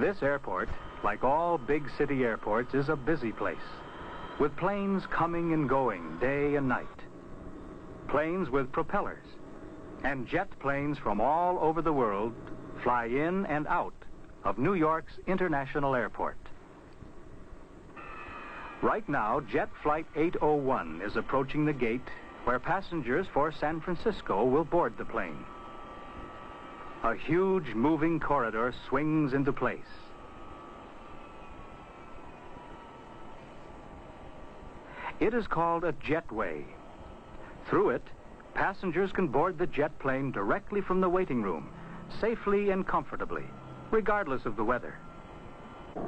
This airport, like all big city airports, is a busy place, with planes coming and going day and night. Planes with propellers, and jet planes from all over the world fly in and out of New York's International Airport. Right now, Jet Flight 801 is approaching the gate where passengers for San Francisco will board the plane. A huge moving corridor swings into place. It is called a jetway. Through it, passengers can board the jet plane directly from the waiting room, safely and comfortably, regardless of the weather.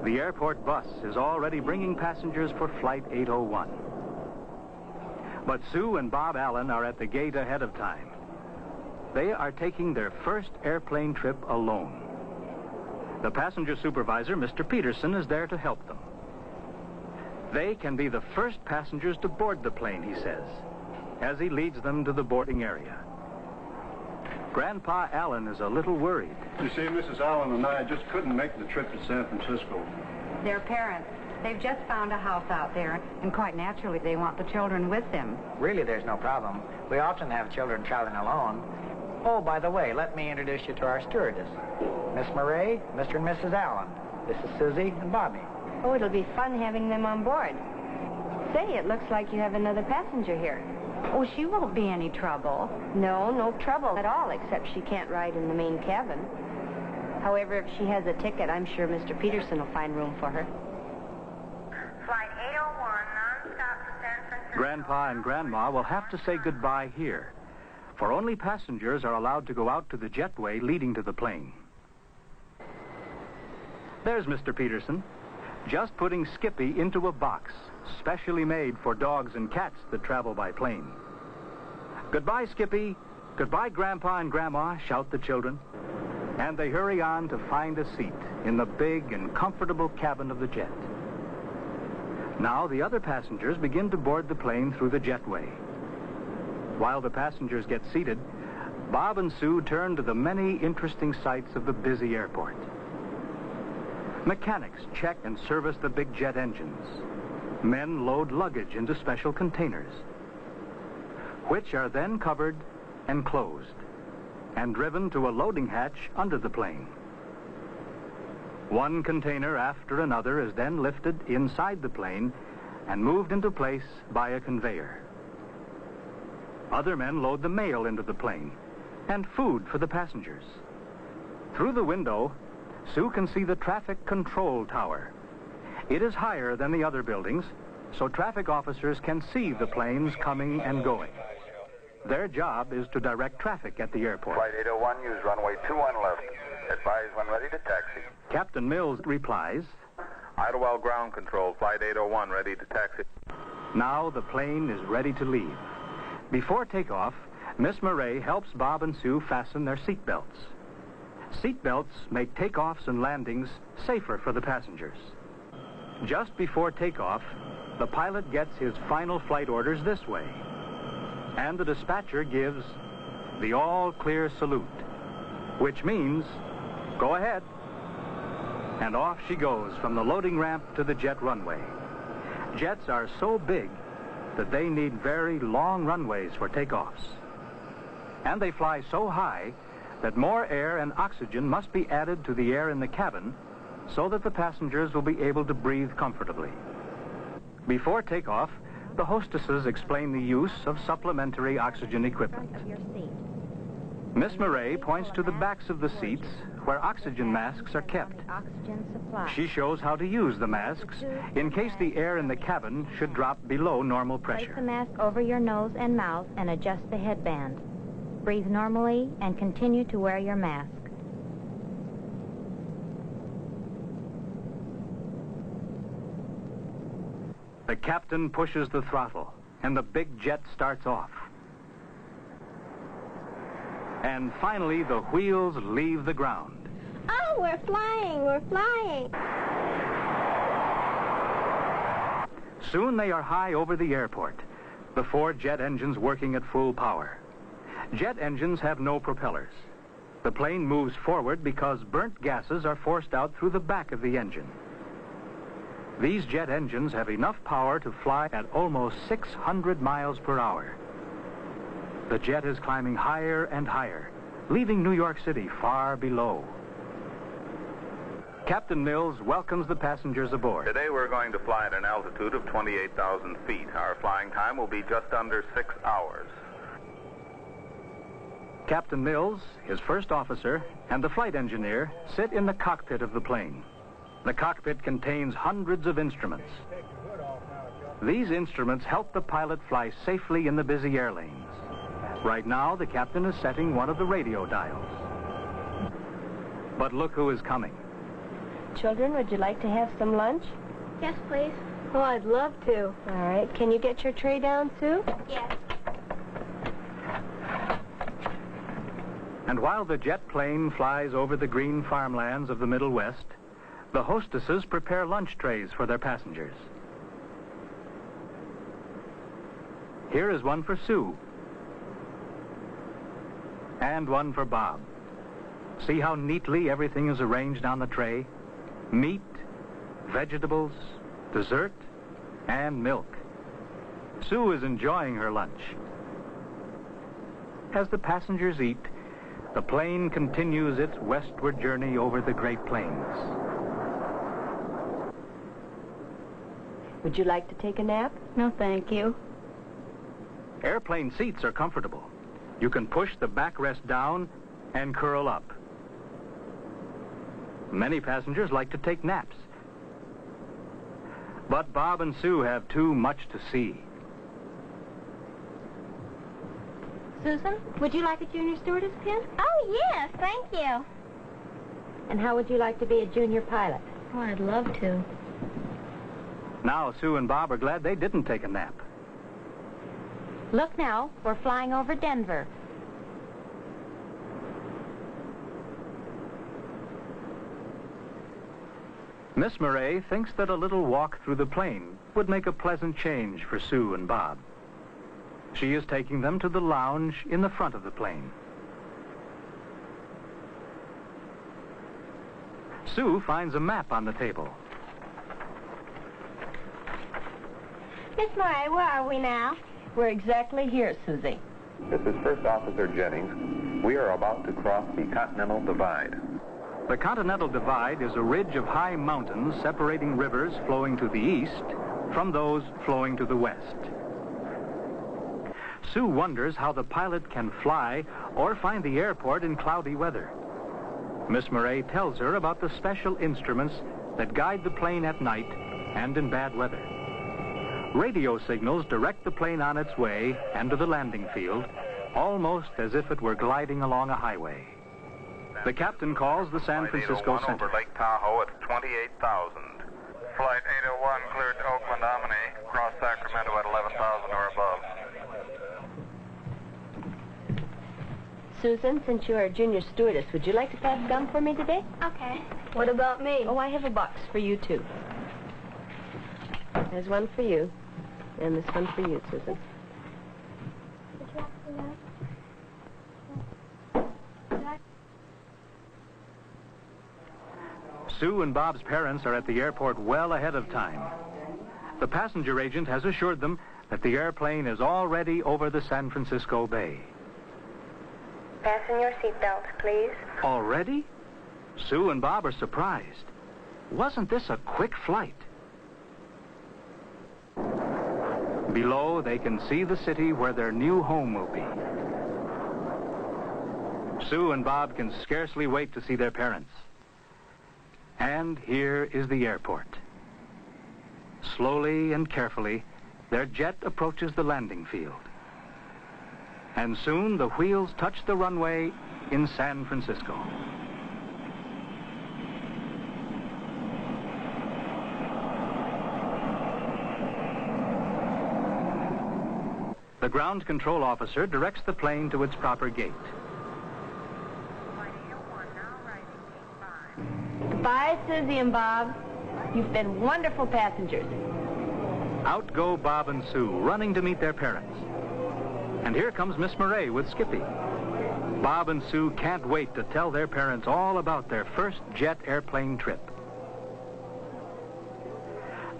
The airport bus is already bringing passengers for Flight 801. But Sue and Bob Allen are at the gate ahead of time. They are taking their first airplane trip alone. The passenger supervisor, Mr. Peterson, is there to help them. They can be the first passengers to board the plane, he says, as he leads them to the boarding area. Grandpa Allen is a little worried. You see, Mrs. Allen and I just couldn't make the trip to San Francisco. Their parents, they've just found a house out there, and quite naturally they want the children with them. Really, there's no problem. We often have children traveling alone. Oh, by the way, let me introduce you to our stewardess. Miss Murray, Mr. and Mrs. Allen. This is Susie and Bobby. Oh, it'll be fun having them on board. Say, it looks like you have another passenger here. Oh, she won't be any trouble. No, no trouble at all, except she can't ride in the main cabin. However, if she has a ticket, I'm sure Mr. Peterson will find room for her. Flight 801, non-stop to San Francisco. Grandpa and Grandma will have to say goodbye here, for only passengers are allowed to go out to the jetway leading to the plane. There's Mr. Peterson, just putting Skippy into a box, specially made for dogs and cats that travel by plane. Goodbye, Skippy. Goodbye, Grandpa and Grandma, shout the children. And they hurry on to find a seat in the big and comfortable cabin of the jet. Now the other passengers begin to board the plane through the jetway. While the passengers get seated, Bob and Sue turn to the many interesting sights of the busy airport. Mechanics check and service the big jet engines. Men load luggage into special containers, which are then covered and closed and driven to a loading hatch under the plane. One container after another is then lifted inside the plane and moved into place by a conveyor. Other men load the mail into the plane and food for the passengers. Through the window, Sue can see the traffic control tower. It is higher than the other buildings, so traffic officers can see the planes coming and going. Their job is to direct traffic at the airport. Flight 801, use runway 21 left. Advise when ready to taxi. Captain Mills replies, Idlewild ground control, flight 801, ready to taxi. Now the plane is ready to leave. Before takeoff, Miss Murray helps Bob and Sue fasten their seatbelts. Seatbelts make takeoffs and landings safer for the passengers. Just before takeoff, the pilot gets his final flight orders this way, and the dispatcher gives the all-clear salute, which means, go ahead. And off she goes from the loading ramp to the jet runway. Jets are so big that they need very long runways for takeoffs. And they fly so high that more air and oxygen must be added to the air in the cabin so that the passengers will be able to breathe comfortably. Before takeoff, the hostesses explain the use of supplementary oxygen equipment. Miss Murray points to the backs of the seats where oxygen masks are kept. She shows how to use the masks in case the air in the cabin should drop below normal pressure. Place the mask over your nose and mouth and adjust the headband. Breathe normally and continue to wear your mask. The captain pushes the throttle, and the big jet starts off. And finally, the wheels leave the ground. Oh, we're flying, we're flying. Soon they are high over the airport, the 4 jet engines working at full power. Jet engines have no propellers. The plane moves forward because burnt gases are forced out through the back of the engine. These jet engines have enough power to fly at almost 600 miles per hour. The jet is climbing higher and higher, leaving New York City far below. Captain Mills welcomes the passengers aboard. Today we're going to fly at an altitude of 28,000 feet. Our flying time will be just under 6 hours. Captain Mills, his first officer, and the flight engineer sit in the cockpit of the plane. The cockpit contains hundreds of instruments. These instruments help the pilot fly safely in the busy air lanes. Right now, the captain is setting one of the radio dials. But look who is coming. Children, would you like to have some lunch? Yes, please. Oh, I'd love to. All right. Can you get your tray down, Sue? Yes. And while the jet plane flies over the green farmlands of the Middle West, the hostesses prepare lunch trays for their passengers. Here is one for Sue. And one for Bob. See how neatly everything is arranged on the tray? Meat, vegetables, dessert, and milk. Sue is enjoying her lunch. As the passengers eat, the plane continues its westward journey over the Great Plains. Would you like to take a nap? No, thank you. Airplane seats are comfortable. You can push the backrest down and curl up. Many passengers like to take naps. But Bob and Sue have too much to see. Susan, would you like a junior stewardess pin? Oh, yes, thank you. And how would you like to be a junior pilot? Oh, I'd love to. Now Sue and Bob are glad they didn't take a nap. Look now, we're flying over Denver. Miss Murray thinks that a little walk through the plane would make a pleasant change for Sue and Bob. She is taking them to the lounge in the front of the plane. Sue finds a map on the table. Miss Murray, where are we now? We're exactly here, Susie. This is First Officer Jennings. We are about to cross the Continental Divide. The Continental Divide is a ridge of high mountains separating rivers flowing to the east from those flowing to the west. Sue wonders how the pilot can fly or find the airport in cloudy weather. Miss Murray tells her about the special instruments that guide the plane at night and in bad weather. Radio signals direct the plane on its way and to the landing field, almost as if it were gliding along a highway. The captain calls the San Francisco Flight 801 Center. over Lake Tahoe at 28,000. Flight 801 cleared to Oakland, Omni. Cross Sacramento at 11,000 or above. Susan, since you're a junior stewardess, would you like to pass gum for me today? Okay. What about me? Oh, I have a box for you, too. There's one for you. And this one for you, Susan. Sue and Bob's parents are at the airport well ahead of time. The passenger agent has assured them that the airplane is already over the San Francisco Bay. Fasten your seatbelts, please. Already? Sue and Bob are surprised. Wasn't this a quick flight? Below, they can see the city where their new home will be. Sue and Bob can scarcely wait to see their parents. And here is the airport. Slowly and carefully, their jet approaches the landing field. And soon the wheels touch the runway in San Francisco. The ground control officer directs the plane to its proper gate. Flight 801 now rising gate 5. Bye, Susie and Bob. You've been wonderful passengers. Out go Bob and Sue, running to meet their parents. And here comes Miss Murray with Skippy. Bob and Sue can't wait to tell their parents all about their first jet airplane trip.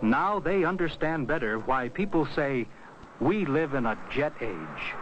Now they understand better why people say, we live in a jet age.